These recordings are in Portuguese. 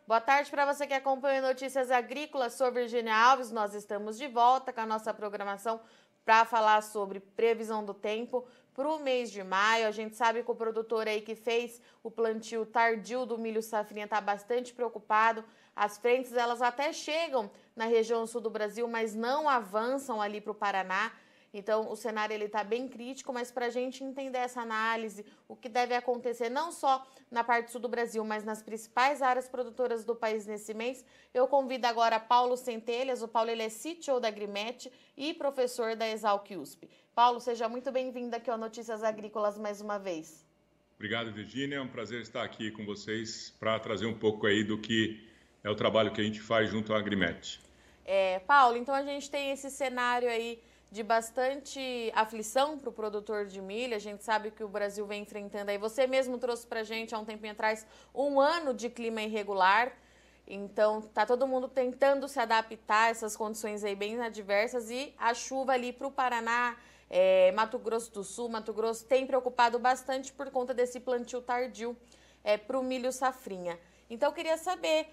Boa tarde para você que acompanha Notícias Agrícolas. Sou Virgínia Alves. Nós estamos de volta com a nossa programação para falar sobre previsão do tempo para o mês de maio. A gente sabe que o produtor aí que fez o plantio tardio do milho safrinha está bastante preocupado. As frentes, elas até chegam na região sul do Brasil, mas não avançam ali para o Paraná. Então, o cenário está bem crítico, mas para a gente entender essa análise, o que deve acontecer não só na parte sul do Brasil, mas nas principais áreas produtoras do país nesse mês, eu convido agora Paulo Centelhas. O Paulo ele é CTO da Agrimet e professor da Exalc USP. Paulo, seja muito bem-vindo aqui ao Notícias Agrícolas mais uma vez. Obrigado, Virgínia. É um prazer estar aqui com vocês para trazer um pouco aí do que é o trabalho que a gente faz junto à Agrimet. Paulo, então a gente tem esse cenário aí de bastante aflição para o produtor de milho. A gente sabe que o Brasil vem enfrentando aí, você mesmo trouxe para a gente há um tempinho atrás, um ano de clima irregular. Então, tá todo mundo tentando se adaptar a essas condições aí bem adversas, e a chuva ali para o Paraná, Mato Grosso do Sul, Mato Grosso, tem preocupado bastante por conta desse plantio tardio para o milho safrinha. Então, eu queria saber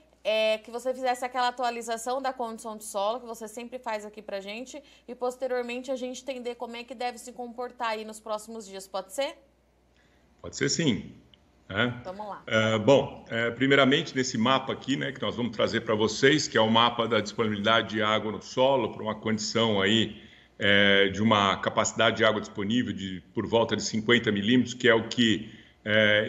que você fizesse aquela atualização da condição de solo, que você sempre faz aqui pra gente, e posteriormente a gente entender como é que deve se comportar aí nos próximos dias. Pode ser? Pode ser, sim. Vamos lá. Primeiramente, nesse mapa aqui, né, que nós vamos trazer para vocês, que é o mapa da disponibilidade de água no solo, para uma condição aí de uma capacidade de água disponível por volta de 50 milímetros, que é o que,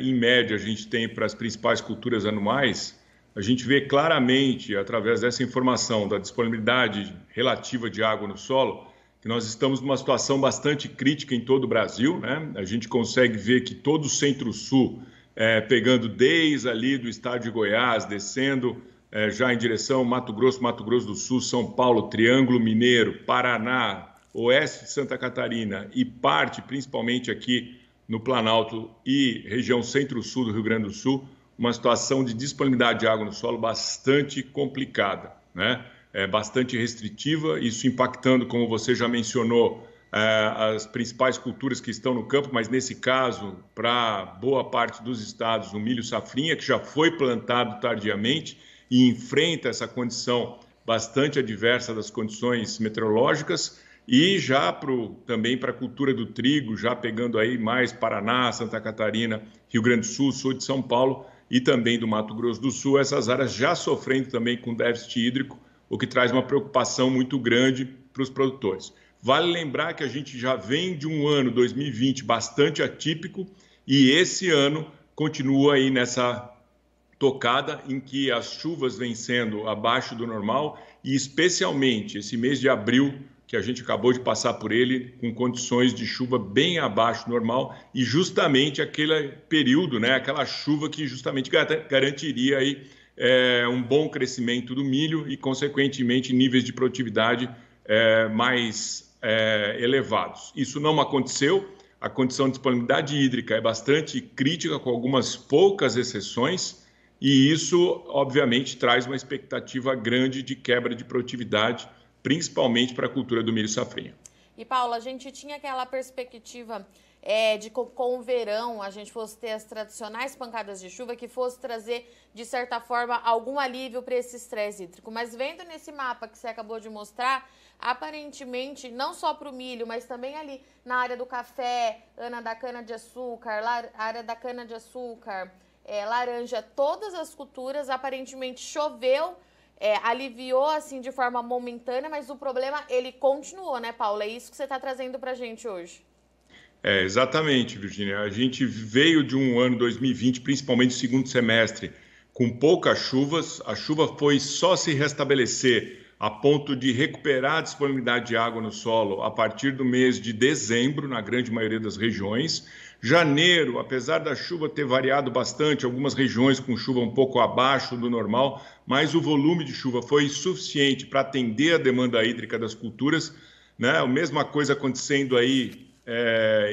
em média, a gente tem para as principais culturas anuais. A gente vê claramente, através dessa informação da disponibilidade relativa de água no solo, que nós estamos numa situação bastante crítica em todo o Brasil, né? A gente consegue ver que todo o centro-sul, pegando desde ali do estado de Goiás, descendo já em direção Mato Grosso do Sul, São Paulo, Triângulo Mineiro, Paraná, oeste de Santa Catarina e parte principalmente aqui no Planalto e região centro-sul do Rio Grande do Sul, uma situação de disponibilidade de água no solo bastante complicada, né? Bastante restritiva, isso impactando, como você já mencionou, as principais culturas que estão no campo, mas nesse caso, para boa parte dos estados, o milho safrinha, que já foi plantado tardiamente e enfrenta essa condição bastante adversa das condições meteorológicas, e já também para a cultura do trigo, já pegando aí mais Paraná, Santa Catarina, Rio Grande do Sul, sul de São Paulo, e também do Mato Grosso do Sul, essas áreas já sofrendo também com déficit hídrico, o que traz uma preocupação muito grande para os produtores. Vale lembrar que a gente já vem de um ano 2020 bastante atípico, e esse ano continua aí nessa tocada em que as chuvas vêm sendo abaixo do normal, e especialmente esse mês de abril, que a gente acabou de passar por ele, com condições de chuva bem abaixo do normal, e justamente aquele período, né, aquela chuva que justamente garantiria aí, um bom crescimento do milho e, consequentemente, níveis de produtividade mais elevados. Isso não aconteceu. A condição de disponibilidade hídrica é bastante crítica, com algumas poucas exceções, e isso, obviamente, traz uma expectativa grande de quebra de produtividade, principalmente para a cultura do milho safrinha. E, Paulo, a gente tinha aquela perspectiva de com o verão a gente fosse ter as tradicionais pancadas de chuva, que fosse trazer, de certa forma, algum alívio para esse estresse hídrico. Mas vendo nesse mapa que você acabou de mostrar, aparentemente, não só para o milho, mas também ali na área do café, Ana, da cana-de-açúcar, área da cana-de-açúcar, laranja, todas as culturas, aparentemente choveu, aliviou assim de forma momentânea, mas o problema ele continuou, né, Paulo? É isso que você está trazendo para a gente hoje. Exatamente, Virgínia. A gente veio de um ano 2020, principalmente o segundo semestre, com poucas chuvas. A chuva foi só se restabelecer a ponto de recuperar a disponibilidade de água no solo a partir do mês de dezembro, na grande maioria das regiões. Janeiro, apesar da chuva ter variado bastante, algumas regiões com chuva um pouco abaixo do normal, mas o volume de chuva foi suficiente para atender a demanda hídrica das culturas, né? A mesma coisa acontecendo aí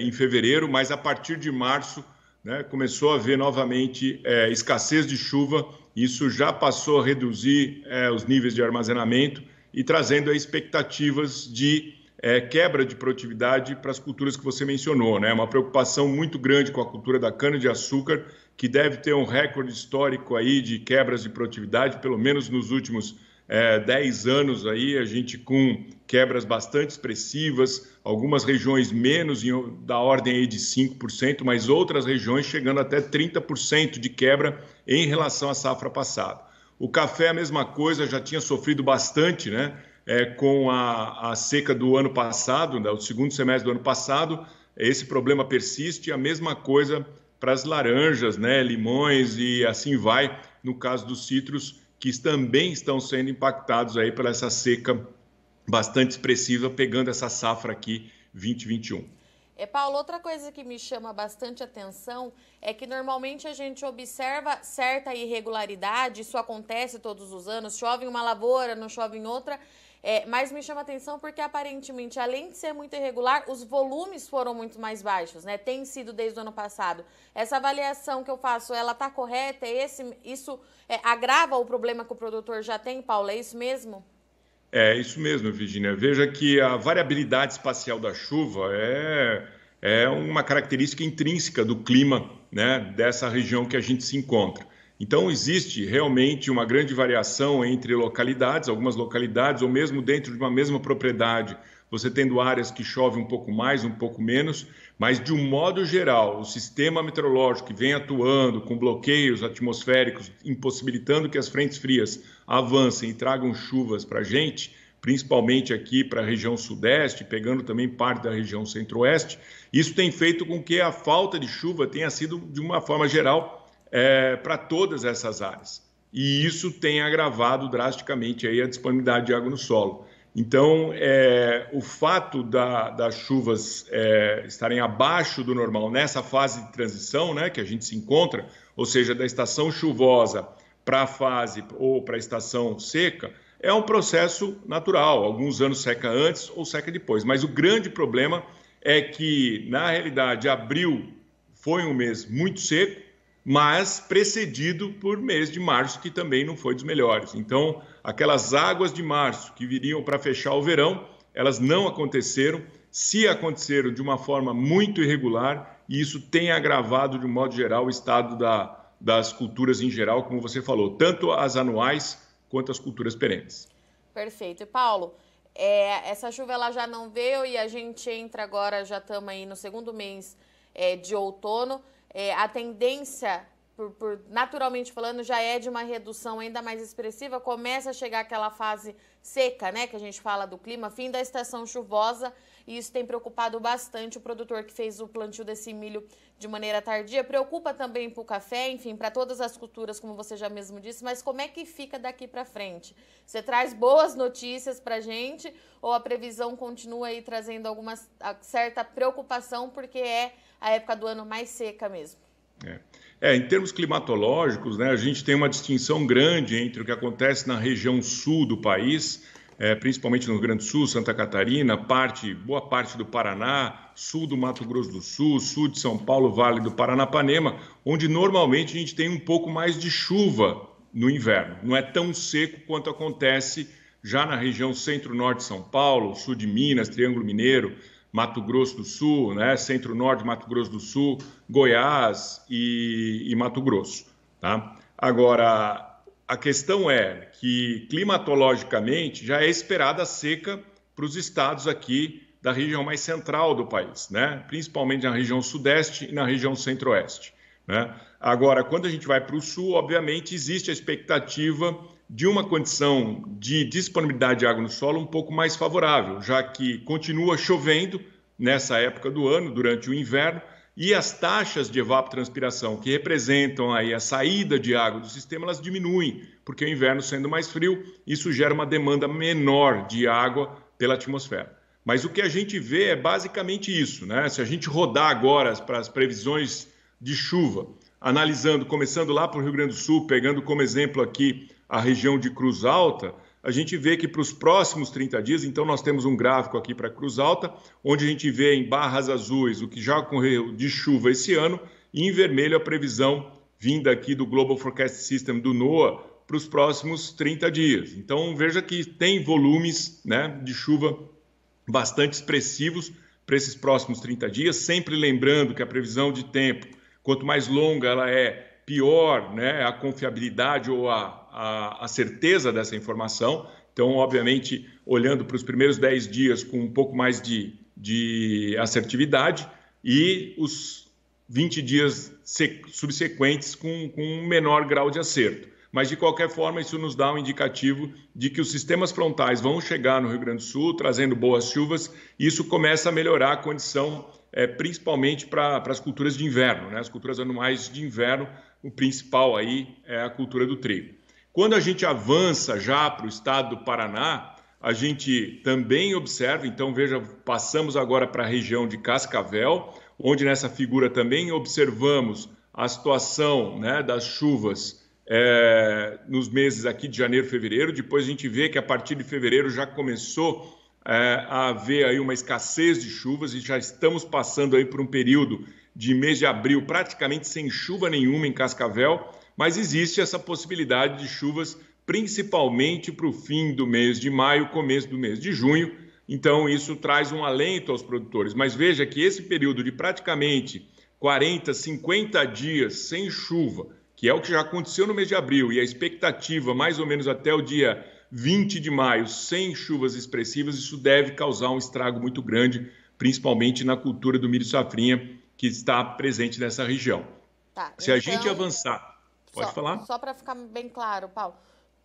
em fevereiro, mas a partir de março, né, começou a haver novamente escassez de chuva. Isso já passou a reduzir os níveis de armazenamento e trazendo expectativas de quebra de produtividade para as culturas que você mencionou, né? Uma preocupação muito grande com a cultura da cana-de-açúcar, que deve ter um recorde histórico aí de quebras de produtividade, pelo menos nos últimos 10 anos aí, a gente com quebras bastante expressivas, algumas regiões menos, da ordem aí de 5%, mas outras regiões chegando até 30% de quebra em relação à safra passada. O café, a mesma coisa, já tinha sofrido bastante, né? Com a seca do ano passado, o segundo semestre do ano passado, esse problema persiste. A mesma coisa para as laranjas, né, limões e assim vai, no caso dos citros, que também estão sendo impactados aí por essa seca bastante expressiva, pegando essa safra aqui 2021. Paulo, outra coisa que me chama bastante atenção é que normalmente a gente observa certa irregularidade, isso acontece todos os anos, chove em uma lavoura, não chove em outra, mas me chama atenção porque aparentemente, além de ser muito irregular, os volumes foram muito mais baixos, né? Tem sido desde o ano passado. Essa avaliação que eu faço, ela está correta? Isso agrava o problema que o produtor já tem, Paulo? É isso mesmo? É isso mesmo, Virginia. Veja que a variabilidade espacial da chuva é uma característica intrínseca do clima, né, dessa região que a gente se encontra. Então, existe realmente uma grande variação entre localidades, algumas localidades, ou mesmo dentro de uma mesma propriedade, você tendo áreas que chove um pouco mais, um pouco menos, mas de um modo geral, o sistema meteorológico que vem atuando com bloqueios atmosféricos, impossibilitando que as frentes frias avancem e tragam chuvas para a gente, principalmente aqui para a região sudeste, pegando também parte da região centro-oeste, isso tem feito com que a falta de chuva tenha sido, de uma forma geral, para todas essas áreas. E isso tem agravado drasticamente aí a disponibilidade de água no solo. Então, o fato das chuvas estarem abaixo do normal nessa fase de transição, né, que a gente se encontra, ou seja, da estação chuvosa para a fase ou para a estação seca, é um processo natural. Alguns anos seca antes ou seca depois. Mas o grande problema é que, na realidade, abril foi um mês muito seco, mas precedido por mês de março, que também não foi dos melhores. Então, aquelas águas de março que viriam para fechar o verão, elas não aconteceram, se aconteceram de uma forma muito irregular, e isso tem agravado, de um modo geral, o estado das culturas em geral, como você falou, tanto as anuais quanto as culturas perenes. Perfeito. E Paulo, essa chuva ela já não veio e a gente entra agora, já estamos aí no segundo mês de outono. A tendência, naturalmente falando, já é de uma redução ainda mais expressiva. Começa a chegar aquela fase seca, né, que a gente fala do clima, fim da estação chuvosa, e isso tem preocupado bastante o produtor que fez o plantio desse milho de maneira tardia. Preocupa também para o café, enfim, para todas as culturas, como você já mesmo disse, mas como é que fica daqui para frente? Você traz boas notícias para a gente ou a previsão continua aí trazendo alguma certa preocupação porque é a época do ano mais seca mesmo? Em termos climatológicos, né, a gente tem uma distinção grande entre o que acontece na região sul do país, principalmente no Rio Grande do Sul, Santa Catarina, boa parte do Paraná, sul do Mato Grosso do Sul, sul de São Paulo, Vale do Paranapanema, onde normalmente a gente tem um pouco mais de chuva no inverno. Não é tão seco quanto acontece já na região centro-norte de São Paulo, sul de Minas, Triângulo Mineiro, Mato Grosso do Sul, né, centro-norte, Mato Grosso do Sul, Goiás e Mato Grosso. Tá? Agora, a questão é que, climatologicamente, já é esperada a seca para os estados aqui da região mais central do país, né? Principalmente na região sudeste e na região centro-oeste. Né? Agora, quando a gente vai para o sul, obviamente, existe a expectativa de uma condição de disponibilidade de água no solo um pouco mais favorável, já que continua chovendo nessa época do ano, durante o inverno, e as taxas de evapotranspiração, que representam aí a saída de água do sistema, elas diminuem, porque o inverno sendo mais frio, isso gera uma demanda menor de água pela atmosfera. Mas o que a gente vê é basicamente isso, né? Se a gente rodar agora para as previsões de chuva, analisando, começando lá para o Rio Grande do Sul, pegando como exemplo aqui a região de Cruz Alta, a gente vê que para os próximos 30 dias, então nós temos um gráfico aqui para Cruz Alta, onde a gente vê em barras azuis o que já ocorreu de chuva esse ano, e em vermelho a previsão vinda aqui do Global Forecast System do NOAA para os próximos 30 dias. Então veja que tem volumes, né, de chuva bastante expressivos para esses próximos 30 dias, sempre lembrando que a previsão de tempo, quanto mais longa ela é, pior, né, a confiabilidade ou a certeza dessa informação. Então, obviamente, olhando para os primeiros 10 dias com um pouco mais de assertividade e os 20 dias subsequentes com um menor grau de acerto. Mas, de qualquer forma, isso nos dá um indicativo de que os sistemas frontais vão chegar no Rio Grande do Sul, trazendo boas chuvas, e isso começa a melhorar a condição, principalmente para as culturas de inverno, né? As culturas anuais de inverno, o principal aí é a cultura do trigo. Quando a gente avança já para o estado do Paraná, a gente também observa, então veja, passamos agora para a região de Cascavel, onde nessa figura também observamos a situação, né, das chuvas nos meses aqui de janeiro e fevereiro. Depois a gente vê que a partir de fevereiro já começou a haver aí uma escassez de chuvas e já estamos passando aí por um período de mês de abril praticamente sem chuva nenhuma em Cascavel, mas existe essa possibilidade de chuvas principalmente para o fim do mês de maio, começo do mês de junho. Então isso traz um alento aos produtores, mas veja que esse período de praticamente 40, 50 dias sem chuva, que é o que já aconteceu no mês de abril, e a expectativa mais ou menos até o dia 20 de maio, sem chuvas expressivas, isso deve causar um estrago muito grande, principalmente na cultura do milho safrinha, que está presente nessa região. Tá, Se a gente avançar... Pode falar? Só para ficar bem claro, Paulo,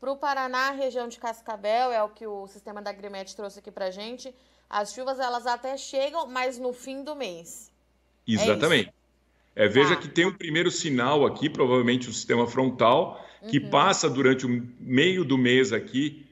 para o Paraná, a região de Cascavel, é o que o sistema da Agrimet trouxe aqui para a gente, as chuvas elas até chegam, mas no fim do mês. Exatamente. Veja que tem um primeiro sinal aqui, provavelmente o sistema frontal, que passa durante o meio do mês aqui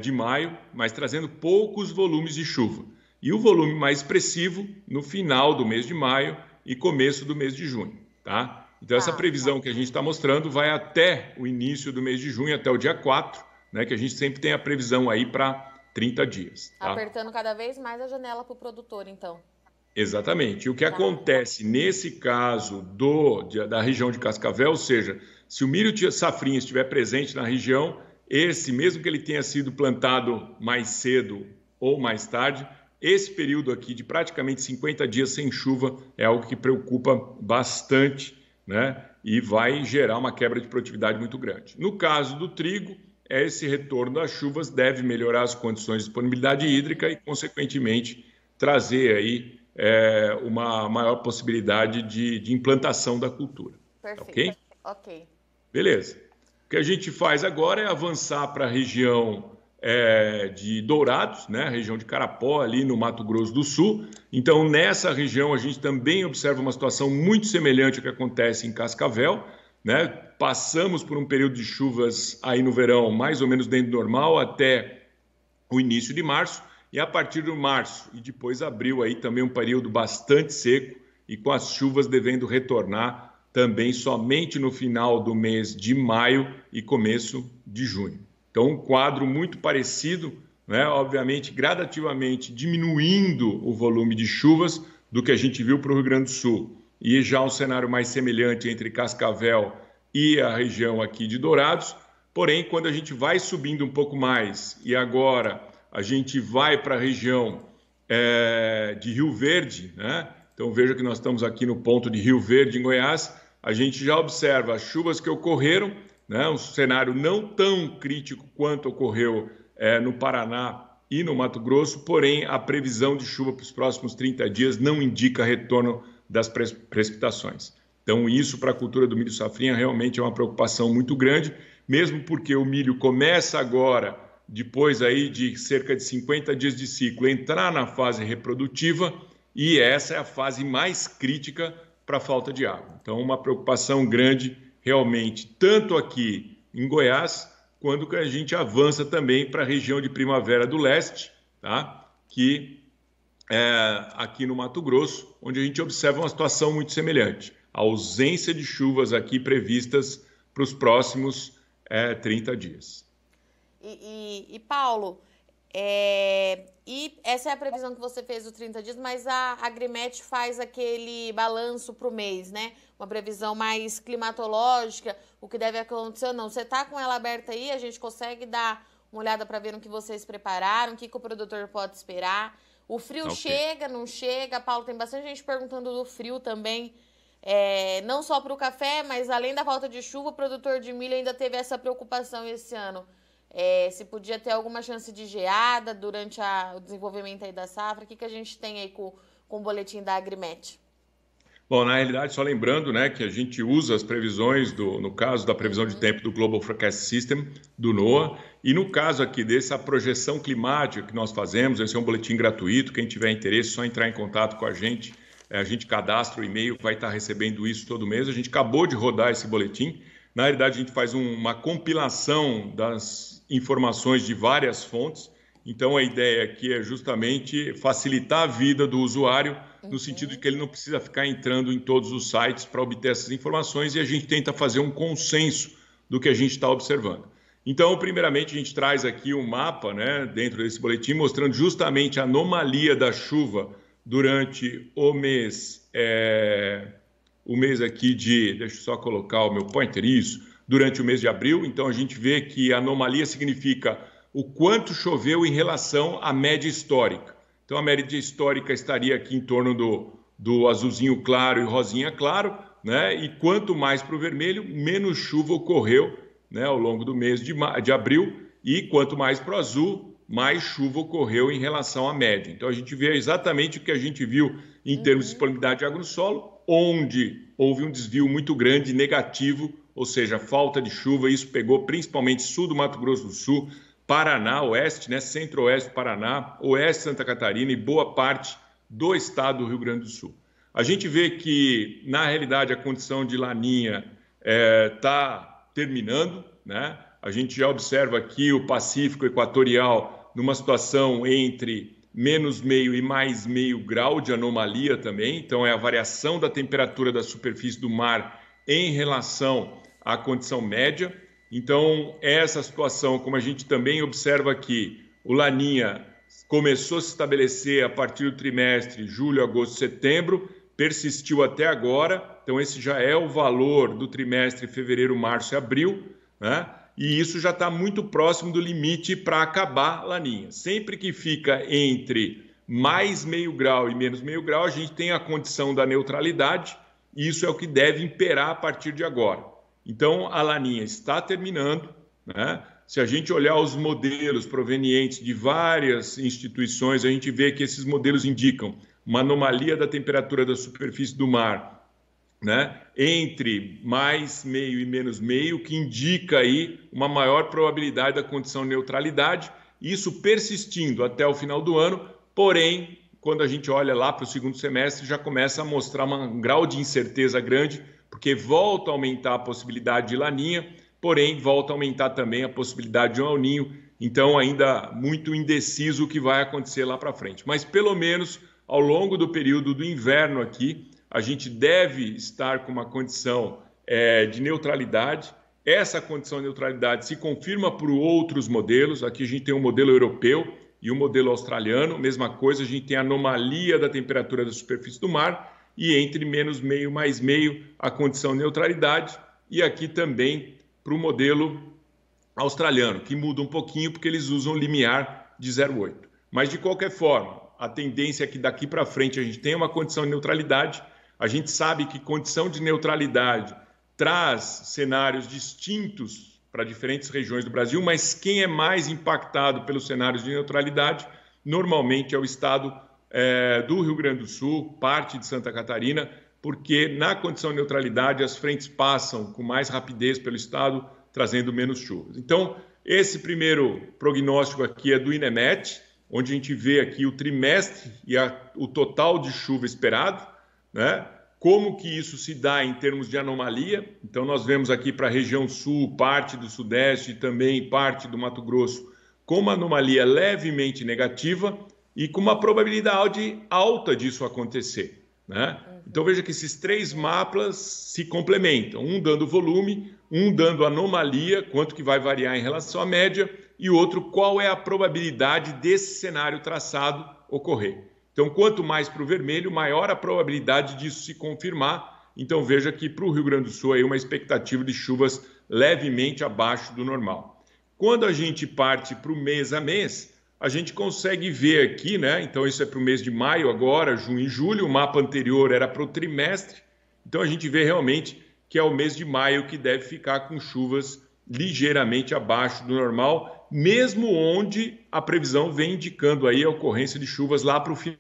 de maio, mas trazendo poucos volumes de chuva. E o volume mais expressivo no final do mês de maio e começo do mês de junho, tá? Então essa previsão que a gente está mostrando vai até o início do mês de junho, até o dia 4, né, que a gente sempre tem a previsão aí para 30 dias. Tá? Apertando cada vez mais a janela para o produtor, então. Exatamente. E o que acontece nesse caso da região de Cascavel, ou seja, se o milho safrinha estiver presente na região, mesmo que ele tenha sido plantado mais cedo ou mais tarde, esse período aqui de praticamente 50 dias sem chuva é algo que preocupa bastante, né? E vai gerar uma quebra de produtividade muito grande. No caso do trigo, esse retorno das chuvas deve melhorar as condições de disponibilidade hídrica e, consequentemente, trazer aí uma maior possibilidade de implantação da cultura. Perfeito. Ok. Beleza. O que a gente faz agora é avançar para a região de Dourados, né? A região de Carapó, ali no Mato Grosso do Sul. Então, nessa região, a gente também observa uma situação muito semelhante ao que acontece em Cascavel, né? Passamos por um período de chuvas aí no verão, mais ou menos dentro do normal, até o início de março. E a partir de março e depois abril aí também um período bastante seco e com as chuvas devendo retornar também somente no final do mês de maio e começo de junho. Então um quadro muito parecido, né? Obviamente gradativamente diminuindo o volume de chuvas do que a gente viu para o Rio Grande do Sul. E já um cenário mais semelhante entre Cascavel e a região aqui de Dourados. Porém, quando a gente vai subindo um pouco mais e agora a gente vai para a região de Rio Verde, né? Então veja que nós estamos aqui no ponto de Rio Verde, em Goiás, a gente já observa as chuvas que ocorreram, né? Um cenário não tão crítico quanto ocorreu no Paraná e no Mato Grosso, porém a previsão de chuva para os próximos 30 dias não indica retorno das precipitações. Então isso para a cultura do milho safrinha realmente é uma preocupação muito grande, mesmo porque o milho começa agora, depois aí de cerca de 50 dias de ciclo, entrar na fase reprodutiva, e essa é a fase mais crítica para a falta de água. Então, uma preocupação grande, realmente, tanto aqui em Goiás, quando que a gente avança também para a região de Primavera do Leste, tá? Que é aqui no Mato Grosso, onde a gente observa uma situação muito semelhante. A ausência de chuvas aqui previstas para os próximos 30 dias. E Paulo, e essa é a previsão que você fez dos 30 dias, mas a Agrimet faz aquele balanço para o mês, né? Uma previsão mais climatológica, o que deve acontecer ou não. Você está com ela aberta aí? A gente consegue dar uma olhada para ver no que vocês prepararam, o que o produtor pode esperar? O frio Ok. chega, não chega? Paulo, tem bastante gente perguntando do frio também. Não só para o café, mas além da falta de chuva, o produtor de milho ainda teve essa preocupação esse ano. Se podia ter alguma chance de geada durante o desenvolvimento aí da safra. O que a gente tem aí com o boletim da Agrimet? Bom, na realidade, só lembrando, né, que a gente usa as previsões, no caso da previsão de tempo do Global Forecast System, do NOAA, e no caso aqui dessa projeção climática que nós fazemos, esse é um boletim gratuito, quem tiver interesse, é só entrar em contato com a gente cadastra o e-mail, vai estar recebendo isso todo mês. A gente acabou de rodar esse boletim. Na realidade, a gente faz uma compilação das informações de várias fontes. Então, a ideia aqui é justamente facilitar a vida do usuário, no sentido de que ele não precisa ficar entrando em todos os sites para obter essas informações, e a gente tenta fazer um consenso do que a gente está observando. Então, primeiramente, a gente traz aqui um mapa, né, dentro desse boletim, mostrando justamente a anomalia da chuva durante o mês aqui deixa eu só colocar o meu pointer, isso, durante o mês de abril. Então, a gente vê que a anomalia significa o quanto choveu em relação à média histórica. Então, a média histórica estaria aqui em torno do azulzinho claro e rosinha claro, né? E quanto mais para o vermelho, menos chuva ocorreu, né, ao longo do mês de abril, e quanto mais para o azul, mais chuva ocorreu em relação à média. Então, a gente vê exatamente o que a gente viu em termos de disponibilidade de água no solo, onde houve um desvio muito grande negativo, ou seja, falta de chuva. Isso pegou principalmente sul do Mato Grosso do Sul, Paraná, oeste, né, centro-oeste do Paraná, oeste de Santa Catarina e boa parte do estado do Rio Grande do Sul. A gente vê que, na realidade, a condição de laninha está terminando, né? A gente já observa aqui o Pacífico Equatorial numa situação entre menos meio e mais meio grau de anomalia também. Então, é a variação da temperatura da superfície do mar em relação à condição média. Então, essa situação, como a gente também observa aqui, o Laninha começou a se estabelecer a partir do trimestre julho, agosto, setembro, persistiu até agora. Então, esse já é o valor do trimestre fevereiro, março e abril, né? E isso já está muito próximo do limite para acabar Laninha. Sempre que fica entre mais meio grau e menos meio grau, a gente tem a condição da neutralidade, e isso é o que deve imperar a partir de agora. Então, a Laninha está terminando, né? Se a gente olhar os modelos provenientes de várias instituições, a gente vê que esses modelos indicam uma anomalia da temperatura da superfície do mar, né, entre mais meio e menos meio, que indica aí uma maior probabilidade da condição de neutralidade, isso persistindo até o final do ano. Porém, quando a gente olha lá para o segundo semestre, já começa a mostrar um grau de incerteza grande, porque volta a aumentar a possibilidade de laninha, porém volta a aumentar também a possibilidade de um El Niño. Então, ainda muito indeciso o que vai acontecer lá para frente. Mas, pelo menos, ao longo do período do inverno aqui, a gente deve estar com uma condição de neutralidade. Essa condição de neutralidade se confirma por outros modelos. Aqui a gente tem um modelo europeu e um modelo australiano. Mesma coisa, a gente tem a anomalia da temperatura da superfície do mar e entre menos meio mais meio a condição de neutralidade. E aqui também para o modelo australiano, que muda um pouquinho porque eles usam limiar de 0,8. Mas, de qualquer forma, a tendência é que daqui para frente a gente tenha uma condição de neutralidade. A gente sabe que condição de neutralidade traz cenários distintos para diferentes regiões do Brasil, mas quem é mais impactado pelos cenários de neutralidade normalmente é o estado do Rio Grande do Sul, parte de Santa Catarina, porque na condição de neutralidade as frentes passam com mais rapidez pelo estado, trazendo menos chuvas. Então, esse primeiro prognóstico aqui é do INEMET, onde a gente vê aqui o trimestre e o total de chuva esperado, né? Como que isso se dá em termos de anomalia. Então, nós vemos aqui para a região sul, parte do sudeste e também parte do Mato Grosso, com uma anomalia levemente negativa e com uma probabilidade alta disso acontecer, né? Então, veja que esses três mapas se complementam, um dando volume, um dando anomalia, quanto que vai variar em relação à média, e outro, qual é a probabilidade desse cenário traçado ocorrer. Então, quanto mais para o vermelho, maior a probabilidade disso se confirmar. Então, veja que para o Rio Grande do Sul aí uma expectativa de chuvas levemente abaixo do normal. Quando a gente parte para o mês a mês, a gente consegue ver aqui, né? Então, isso é para o mês de maio agora, junho e julho. O mapa anterior era para o trimestre. Então, a gente vê realmente que é o mês de maio que deve ficar com chuvas ligeiramente abaixo do normal, mesmo onde a previsão vem indicando aí a ocorrência de chuvas lá para o fim.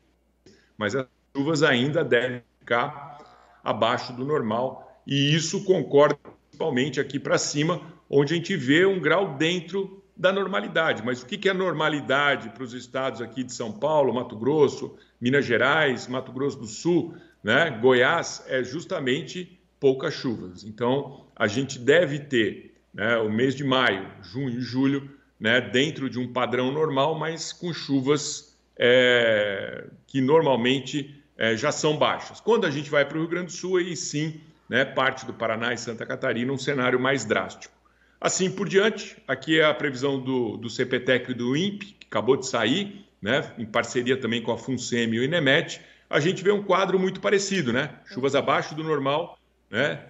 Mas as chuvas ainda devem ficar abaixo do normal. E isso concorda principalmente aqui para cima, onde a gente vê um grau dentro da normalidade. Mas o que é normalidade para os estados aqui de São Paulo, Mato Grosso, Minas Gerais, Mato Grosso do Sul, né? Goiás, é justamente poucas chuvas. Então, a gente deve ter, né, o mês de maio, junho e julho, né, dentro de um padrão normal, mas com chuvas que normalmente já são baixas. Quando a gente vai para o Rio Grande do Sul, aí sim, né, parte do Paraná e Santa Catarina, um cenário mais drástico. Assim por diante, aqui é a previsão do CPTEC e do INPE, que acabou de sair, né, em parceria também com a FUNSEMI e o INEMET. A gente vê um quadro muito parecido, né? Chuvas abaixo do normal, né,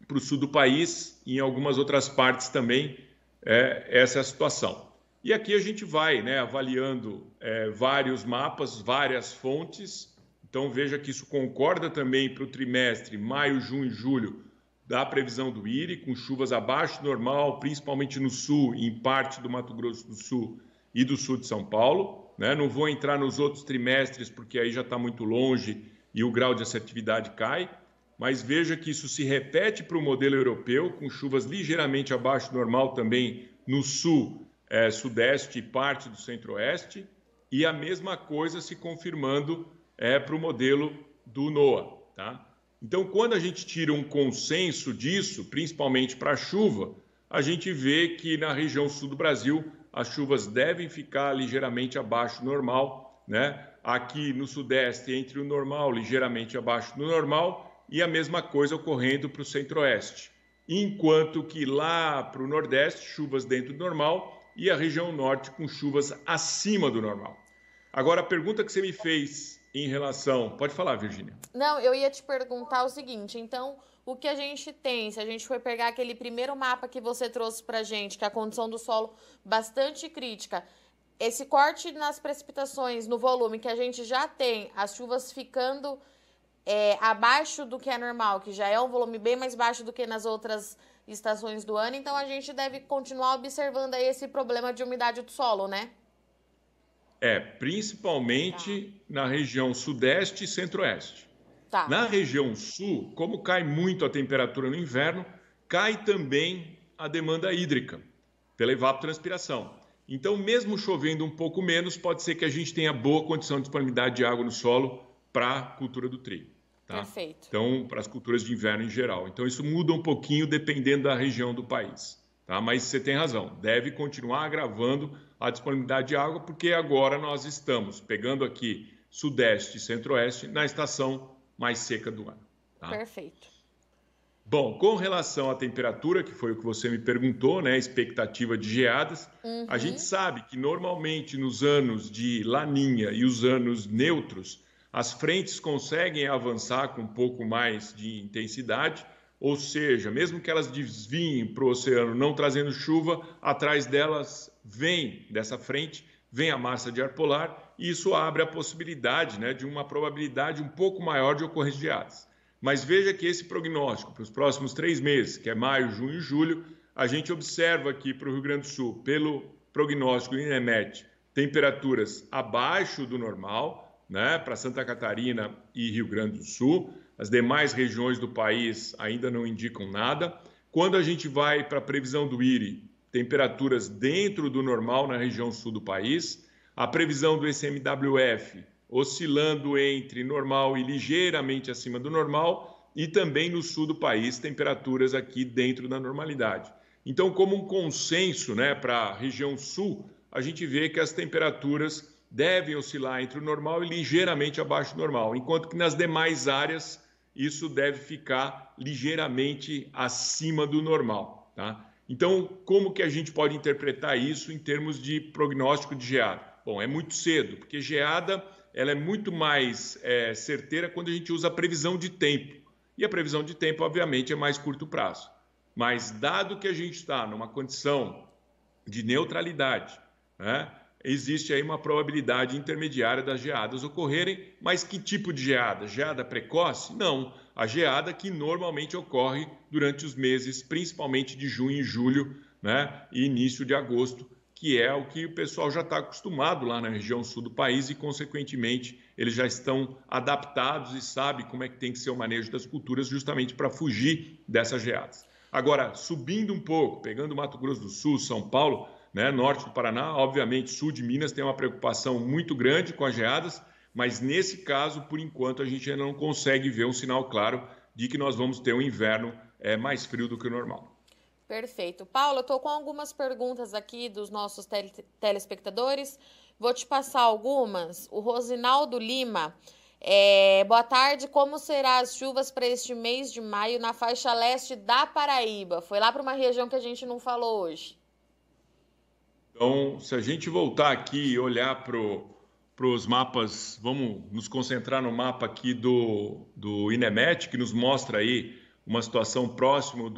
para o sul do país e em algumas outras partes também essa é a situação. E aqui a gente vai, né, avaliando vários mapas, várias fontes. Então veja que isso concorda também para o trimestre maio, junho e julho da previsão do IRI, com chuvas abaixo do normal, principalmente no sul e em parte do Mato Grosso do Sul e do sul de São Paulo, né? Não vou entrar nos outros trimestres porque aí já está muito longe e o grau de assertividade cai, mas veja que isso se repete para o modelo europeu, com chuvas ligeiramente abaixo do normal também no sul, sudeste e parte do centro-oeste, e a mesma coisa se confirmando para o modelo do NOAA, tá? Então, quando a gente tira um consenso disso, principalmente para a chuva, a gente vê que na região sul do Brasil as chuvas devem ficar ligeiramente abaixo do normal, né? Aqui no sudeste, entre o normal, ligeiramente abaixo do normal, e a mesma coisa ocorrendo para o centro-oeste. Enquanto que lá para o nordeste, chuvas dentro do normal, e a região norte com chuvas acima do normal. Agora, a pergunta que você me fez em relação... Pode falar, Virgínia. Não, eu ia te perguntar o seguinte, então, o que a gente tem, se a gente for pegar aquele primeiro mapa que você trouxe pra gente, que é a condição do solo bastante crítica, esse corte nas precipitações, no volume que a gente já tem, as chuvas ficando abaixo do que é normal, que já é um volume bem mais baixo do que nas outras estações do ano, então a gente deve continuar observando aí esse problema de umidade do solo, né? Principalmente na região sudeste e centro-oeste. Tá. Na região sul, como cai muito a temperatura no inverno, cai também a demanda hídrica pela evapotranspiração. Então, mesmo chovendo um pouco menos, pode ser que a gente tenha boa condição de disponibilidade de água no solo para a cultura do trigo. Tá? Perfeito. Então, para as culturas de inverno em geral. Então, isso muda um pouquinho dependendo da região do país. Tá? Mas você tem razão, deve continuar agravando a disponibilidade de água, porque agora nós estamos pegando aqui sudeste e centro-oeste na estação mais seca do ano. Tá? Perfeito. Bom, com relação à temperatura, que foi o que você me perguntou, né, expectativa de geadas, a gente sabe que normalmente nos anos de laninha e os anos neutros, as frentes conseguem avançar com um pouco mais de intensidade, ou seja, mesmo que elas desviem para o oceano não trazendo chuva, atrás delas dessa frente, vem a massa de ar polar, e isso abre a possibilidade, né, de uma probabilidade um pouco maior de ocorrência de geadas. Mas veja que esse prognóstico para os próximos 3 meses, que é maio, junho e julho, a gente observa aqui para o Rio Grande do Sul, pelo prognóstico do INEMET, temperaturas abaixo do normal, né, para Santa Catarina e Rio Grande do Sul. As demais regiões do país ainda não indicam nada. Quando a gente vai para a previsão do IRI, temperaturas dentro do normal na região sul do país. A previsão do ICMWF oscilando entre normal e ligeiramente acima do normal, e também no sul do país, temperaturas aqui dentro da normalidade. Então, como um consenso, né, para a região sul, a gente vê que as temperaturas devem oscilar entre o normal e ligeiramente abaixo do normal, enquanto que nas demais áreas isso deve ficar ligeiramente acima do normal. Tá? Então, como que a gente pode interpretar isso em termos de prognóstico de geada? Bom, é muito cedo, porque geada ela é muito mais certeira quando a gente usa a previsão de tempo. E a previsão de tempo, obviamente, é mais curto prazo. Mas, dado que a gente está numa condição de neutralidade, né, existe aí uma probabilidade intermediária das geadas ocorrerem. Mas que tipo de geada? Geada precoce? Não. A geada que normalmente ocorre durante os meses, principalmente de junho e julho, né, e início de agosto, que é o que o pessoal já está acostumado lá na região sul do país e, consequentemente, eles já estão adaptados e sabem como é que tem que ser o manejo das culturas justamente para fugir dessas geadas. Agora, subindo um pouco, pegando Mato Grosso do Sul, São Paulo, né, norte do Paraná, obviamente, sul de Minas tem uma preocupação muito grande com as geadas, mas nesse caso, por enquanto, a gente ainda não consegue ver um sinal claro de que nós vamos ter um inverno mais frio do que o normal. Perfeito. Paulo, eu estou com algumas perguntas aqui dos nossos telespectadores. Vou te passar algumas. O Rosinaldo Lima. Boa tarde. Como serão as chuvas para este mês de maio na faixa leste da Paraíba? Foi lá para uma região que a gente não falou hoje. Então, se a gente voltar aqui e olhar para os mapas, vamos nos concentrar no mapa aqui do INEMET, que nos mostra aí uma situação próximo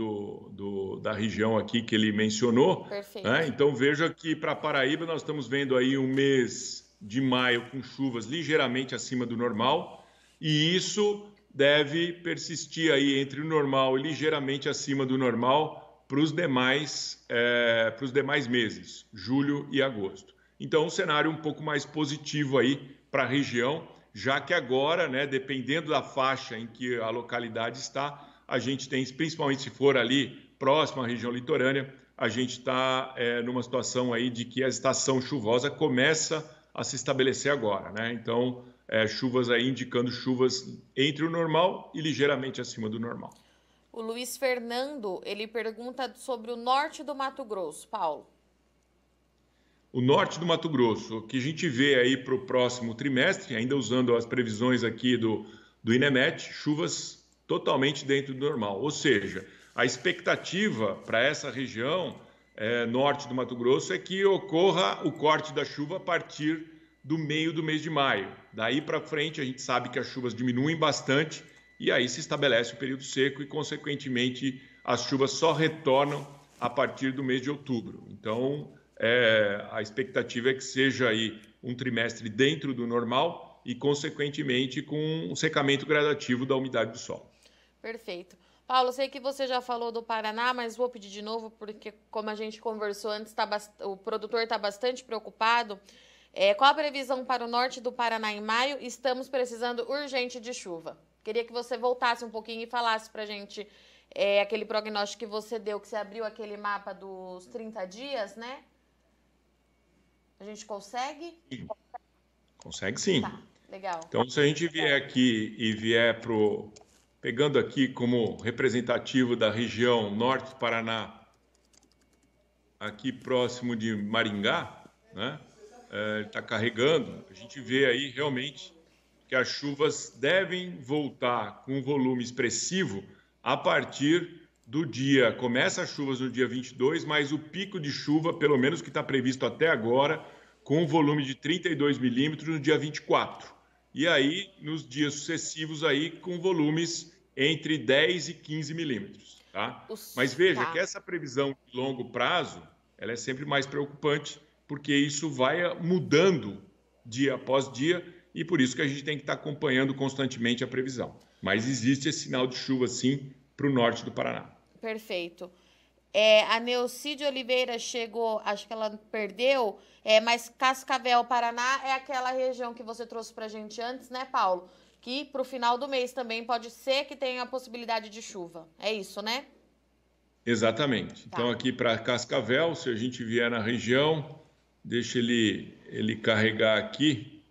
da região aqui que ele mencionou. Perfeito. Né? Então, veja que para Paraíba nós estamos vendo aí um mês de maio com chuvas ligeiramente acima do normal, e isso deve persistir aí entre o normal e ligeiramente acima do normal para os demais meses, julho e agosto. Então, um cenário um pouco mais positivo aí para a região, já que agora, né, dependendo da faixa em que a localidade está, a gente tem, principalmente se for ali próximo à região litorânea, a gente está numa situação aí de que a estação chuvosa começa a se estabelecer agora, né? Então, chuvas aí indicando chuvas entre o normal e ligeiramente acima do normal. O Luiz Fernando, ele pergunta sobre o norte do Mato Grosso. Paulo. O norte do Mato Grosso, o que a gente vê aí para o próximo trimestre, ainda usando as previsões aqui do INEMET, chuvas totalmente dentro do normal. Ou seja, a expectativa para essa região norte do Mato Grosso é que ocorra o corte da chuva a partir do meio do mês de maio. Daí para frente, a gente sabe que as chuvas diminuem bastante e aí se estabelece o período seco e, consequentemente, as chuvas só retornam a partir do mês de outubro. Então, a expectativa é que seja aí um trimestre dentro do normal e, consequentemente, com um secamento gradativo da umidade do solo. Perfeito. Paulo, sei que você já falou do Paraná, mas vou pedir de novo, porque como a gente conversou antes, o produtor está bastante preocupado. Qual a previsão para o norte do Paraná em maio? Estamos precisando urgente de chuva. Queria que você voltasse um pouquinho e falasse para a gente aquele prognóstico que você deu, que você abriu aquele mapa dos 30 dias, né? A gente consegue? Consegue sim. Tá, legal. Então, se a gente vier aqui e vier pegando aqui como representativo da região norte do Paraná, aqui próximo de Maringá, né? Está carregando, a gente vê aí realmente que as chuvas devem voltar com um volume expressivo a partir do dia, começa as chuvas no dia 22, mas o pico de chuva, pelo menos que está previsto até agora, com um volume de 32 milímetros no dia 24. E aí, nos dias sucessivos, aí, com volumes entre 10 e 15 milímetros. Tá? Mas veja que essa previsão de longo prazo, ela é sempre mais preocupante, porque isso vai mudando dia após dia, e por isso que a gente tem que estar acompanhando constantemente a previsão. Mas existe esse sinal de chuva, sim, para o norte do Paraná. Perfeito. A Neucide Oliveira chegou, acho que ela perdeu, mas Cascavel, Paraná, é aquela região que você trouxe para a gente antes, né, Paulo? Que para o final do mês também pode ser que tenha a possibilidade de chuva. É isso, né? Exatamente. Tá. Então, aqui para Cascavel, se a gente vier na região, deixa ele carregar aqui.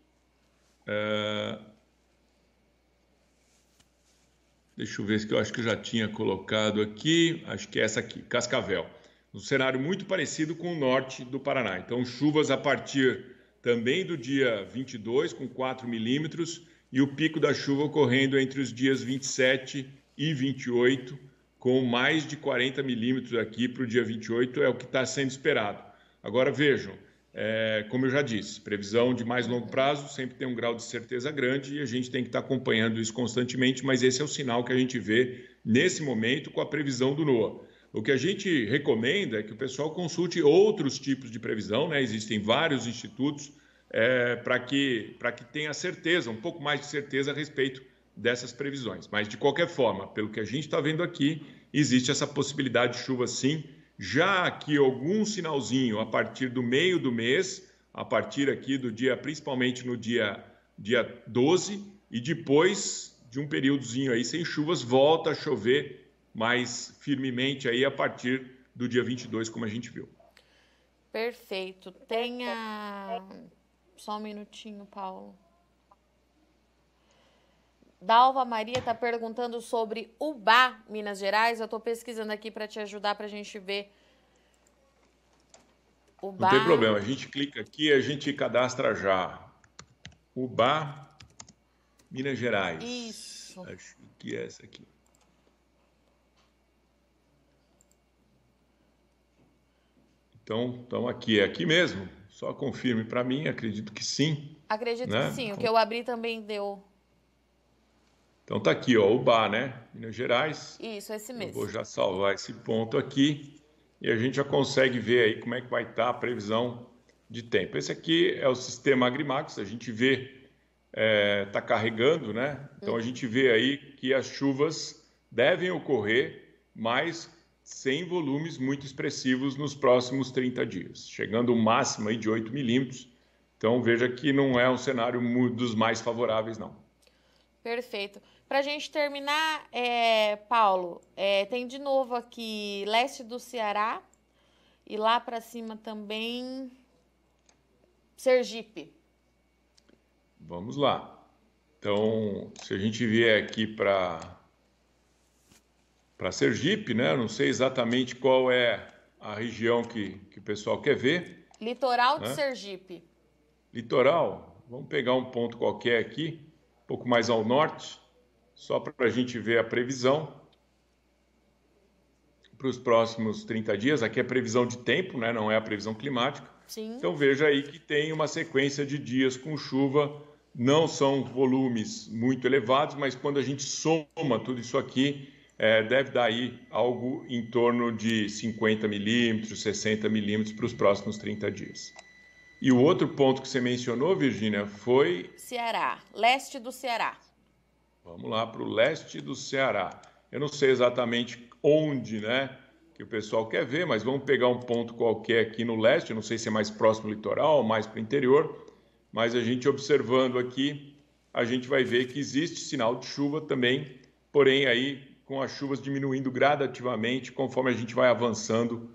Deixa eu ver se eu acho que eu já tinha colocado aqui. Acho que é essa aqui, Cascavel. Um cenário muito parecido com o norte do Paraná. Então, chuvas a partir também do dia 22, com 4 milímetros, e o pico da chuva ocorrendo entre os dias 27 e 28, com mais de 40 milímetros aqui para o dia 28, é o que está sendo esperado. Agora, vejam, como eu já disse, previsão de mais longo prazo sempre tem um grau de certeza grande e a gente tem que estar acompanhando isso constantemente, mas esse é o sinal que a gente vê nesse momento com a previsão do NOAA. O que a gente recomenda é que o pessoal consulte outros tipos de previsão, né? Existem vários institutos para que tenha certeza, um pouco mais de certeza a respeito dessas previsões. Mas, de qualquer forma, pelo que a gente está vendo aqui, existe essa possibilidade de chuva sim, já aqui algum sinalzinho a partir do meio do mês, a partir aqui do dia, principalmente no dia 12, e depois de um períodozinho aí sem chuvas, volta a chover mais firmemente aí a partir do dia 22, como a gente viu. Perfeito. Só um minutinho, Paulo. Dalva Maria está perguntando sobre Ubá, Minas Gerais. Eu estou pesquisando aqui para te ajudar, para a gente ver. Ubá. Não tem problema, a gente clica aqui e a gente cadastra já. Ubá, Minas Gerais. Isso. Acho que é essa aqui. Então aqui, é aqui mesmo? Só confirme para mim, acredito que sim. Acredito que sim, o que eu abri também deu. Então tá aqui, ó, Ubá, né? Minas Gerais. Isso, esse mesmo. Eu vou já salvar esse ponto aqui e a gente já consegue ver aí como é que vai estar a previsão de tempo. Esse aqui é o sistema Agrimax, a gente vê, tá carregando, né? Então a gente vê aí que as chuvas devem ocorrer, mas sem volumes muito expressivos nos próximos 30 dias, chegando um máximo aí de 8 milímetros. Então veja que não é um cenário dos mais favoráveis, não. Perfeito. Para a gente terminar, Paulo, tem de novo aqui leste do Ceará e lá para cima também Sergipe. Vamos lá. Então, se a gente vier aqui para Sergipe, né? Eu não sei exatamente qual é a região que o pessoal quer ver. Litoral de Sergipe. Litoral, vamos pegar um ponto qualquer aqui, um pouco mais ao norte, só para a gente ver a previsão para os próximos 30 dias. Aqui é previsão de tempo, né? Não é a previsão climática. Sim. Então veja aí que tem uma sequência de dias com chuva, não são volumes muito elevados, mas quando a gente soma tudo isso aqui, deve dar aí algo em torno de 50 milímetros, 60 milímetros para os próximos 30 dias. E o outro ponto que você mencionou, Virgínia, foi... Ceará, leste do Ceará. Vamos lá para o leste do Ceará. Eu não sei exatamente onde, né, que o pessoal quer ver, mas vamos pegar um ponto qualquer aqui no leste, eu não sei se é mais próximo ao litoral ou mais para o interior, mas a gente observando aqui, a gente vai ver que existe sinal de chuva também, porém aí com as chuvas diminuindo gradativamente conforme a gente vai avançando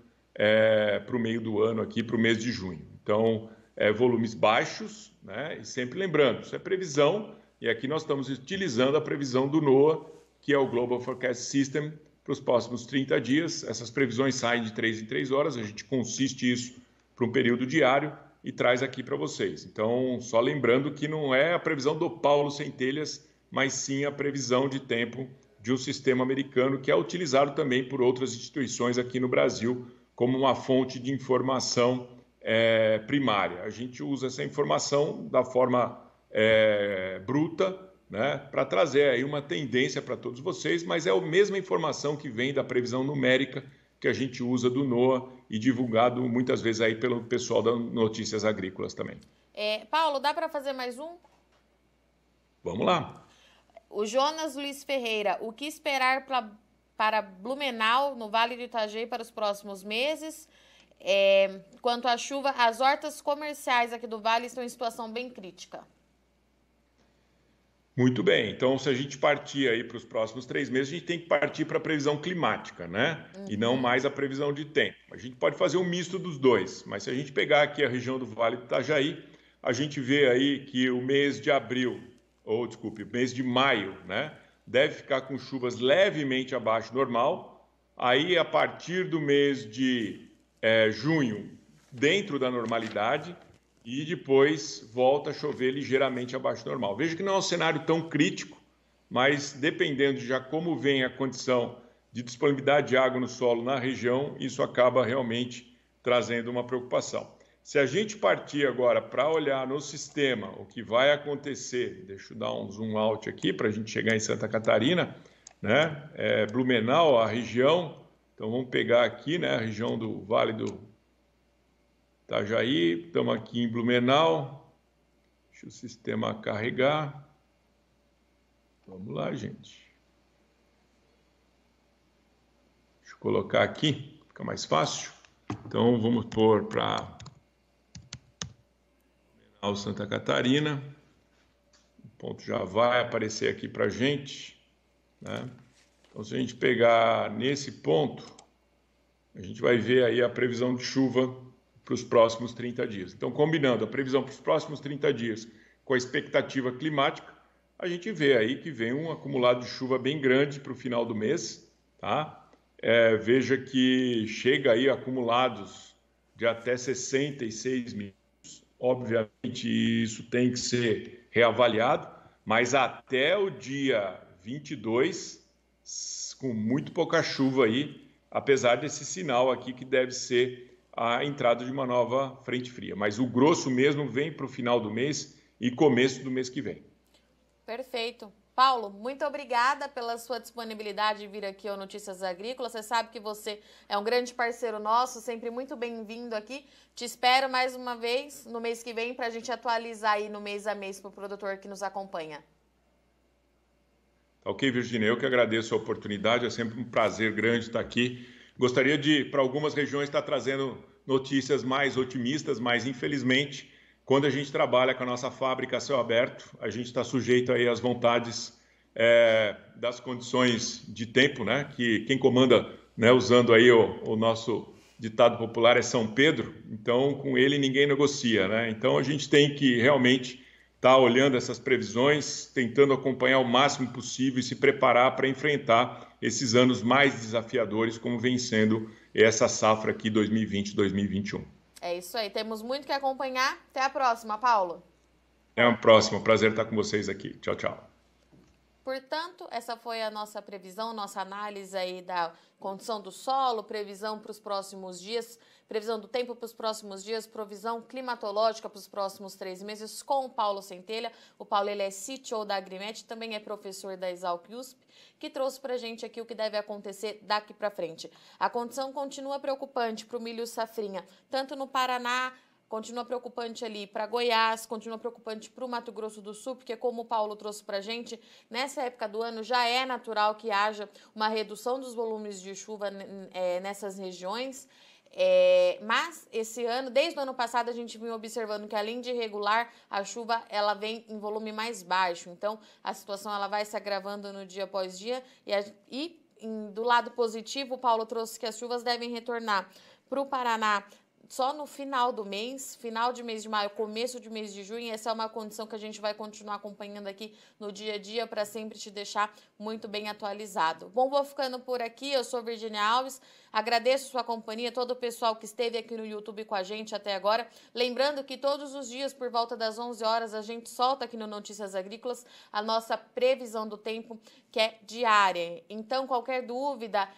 para o meio do ano aqui, para o mês de junho. Então, volumes baixos, né? E sempre lembrando, isso é previsão, e aqui nós estamos utilizando a previsão do NOAA, que é o Global Forecast System, para os próximos 30 dias. Essas previsões saem de 3 em 3 horas, a gente consiste isso para um período diário e traz aqui para vocês. Então, só lembrando que não é a previsão do Paulo Centelhas, mas sim a previsão de tempo de um sistema americano que é utilizado também por outras instituições aqui no Brasil como uma fonte de informação primária. A gente usa essa informação da forma bruta, né, para trazer aí uma tendência para todos vocês, mas é a mesma informação que vem da previsão numérica que a gente usa do NOAA e divulgado muitas vezes aí pelo pessoal da Notícias Agrícolas também. Paulo, dá para fazer mais um? Vamos lá. O Jonas Luiz Ferreira, o que esperar para Blumenau, no Vale do Itajaí, para os próximos meses? Quanto à chuva, as hortas comerciais aqui do Vale estão em situação bem crítica. Muito bem, então se a gente partir aí para os próximos 3 meses, a gente tem que partir para a previsão climática, né? E não mais a previsão de tempo. A gente pode fazer um misto dos dois, mas se a gente pegar aqui a região do Vale do Itajaí, a gente vê aí que o mês de mês de maio, né? Deve ficar com chuvas levemente abaixo do normal. Aí, a partir do mês de junho, dentro da normalidade, e depois volta a chover ligeiramente abaixo do normal. Veja que não é um cenário tão crítico, mas dependendo de já como vem a condição de disponibilidade de água no solo na região, isso acaba realmente trazendo uma preocupação. Se a gente partir agora para olhar no sistema o que vai acontecer, deixa eu dar um zoom out aqui para a gente chegar em Santa Catarina, né? Blumenau, a região, Então, vamos pegar aqui, né, a região do Vale do Itajaí, estamos aqui em Blumenau, deixa o sistema carregar. Vamos lá, gente. Deixa eu colocar aqui, fica mais fácil. Então, vamos pôr para Santa Catarina. O ponto já vai aparecer aqui para a gente, né? Então, se a gente pegar nesse ponto, a gente vai ver aí a previsão de chuva para os próximos 30 dias. Então, combinando a previsão para os próximos 30 dias com a expectativa climática, a gente vê aí que vem um acumulado de chuva bem grande para o final do mês, tá? Veja que chega aí acumulados de até 66 milímetros. Obviamente, isso tem que ser reavaliado, mas até o dia 22, com muito pouca chuva aí, apesar desse sinal aqui que deve ser a entrada de uma nova frente fria. Mas o grosso mesmo vem para o final do mês e começo do mês que vem. Perfeito. Paulo, muito obrigada pela sua disponibilidade de vir aqui ao Notícias Agrícolas. Você sabe que você é um grande parceiro nosso, sempre muito bem-vindo aqui. Te espero mais uma vez no mês que vem para a gente atualizar aí no mês a mês para o produtor que nos acompanha. Ok, Virginia, eu que agradeço a oportunidade, é sempre um prazer grande estar aqui. Gostaria de, para algumas regiões, estar trazendo notícias mais otimistas, mas infelizmente, quando a gente trabalha com a nossa fábrica a céu aberto, a gente está sujeito aí às vontades das condições de tempo, né? Que quem comanda, né, usando aí o nosso ditado popular, é São Pedro, então com ele ninguém negocia, né? Então a gente tem que realmente estar olhando essas previsões, tentando acompanhar o máximo possível e se preparar para enfrentar esses anos mais desafiadores, como vem sendo essa safra aqui 2020-2021. É isso aí, temos muito que acompanhar. Até a próxima, Paulo. Até a próxima, prazer estar com vocês aqui. Tchau, tchau. Portanto, essa foi a nossa previsão, nossa análise aí da condição do solo, previsão para os próximos dias, previsão do tempo para os próximos dias, provisão climatológica para os próximos 3 meses com o Paulo Centelha. O Paulo, ele é CTO da Agrimet, também é professor da Exalc USP, que trouxe para a gente aqui o que deve acontecer daqui para frente. A condição continua preocupante para o milho safrinha, tanto no Paraná, continua preocupante ali para Goiás, continua preocupante para o Mato Grosso do Sul, porque como o Paulo trouxe para a gente, nessa época do ano já é natural que haja uma redução dos volumes de chuva nessas regiões. Mas esse ano, desde o ano passado, a gente vinha observando que além de irregular, a chuva ela vem em volume mais baixo. Então, a situação ela vai se agravando no dia após dia. Do lado positivo, o Paulo trouxe que as chuvas devem retornar para o Paraná só no final do mês, final de mês de maio, começo de mês de junho. Essa é uma condição que a gente vai continuar acompanhando aqui no dia a dia para sempre te deixar muito bem atualizado. Bom, vou ficando por aqui. Eu sou Virginia Alves. Agradeço sua companhia, todo o pessoal que esteve aqui no YouTube com a gente até agora. Lembrando que todos os dias, por volta das 11 horas, a gente solta aqui no Notícias Agrícolas a nossa previsão do tempo, que é diária. Então, qualquer dúvida,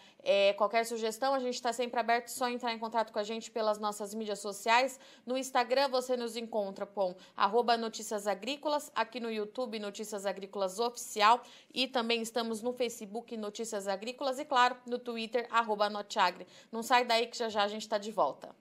qualquer sugestão, a gente está sempre aberto, só entrar em contato com a gente pelas nossas mídias sociais. No Instagram você nos encontra com @Notícias Agrícolas, aqui no YouTube Notícias Agrícolas Oficial e também estamos no Facebook Notícias Agrícolas e claro, no Twitter @Noteagri. Não sai daí que já já a gente está de volta.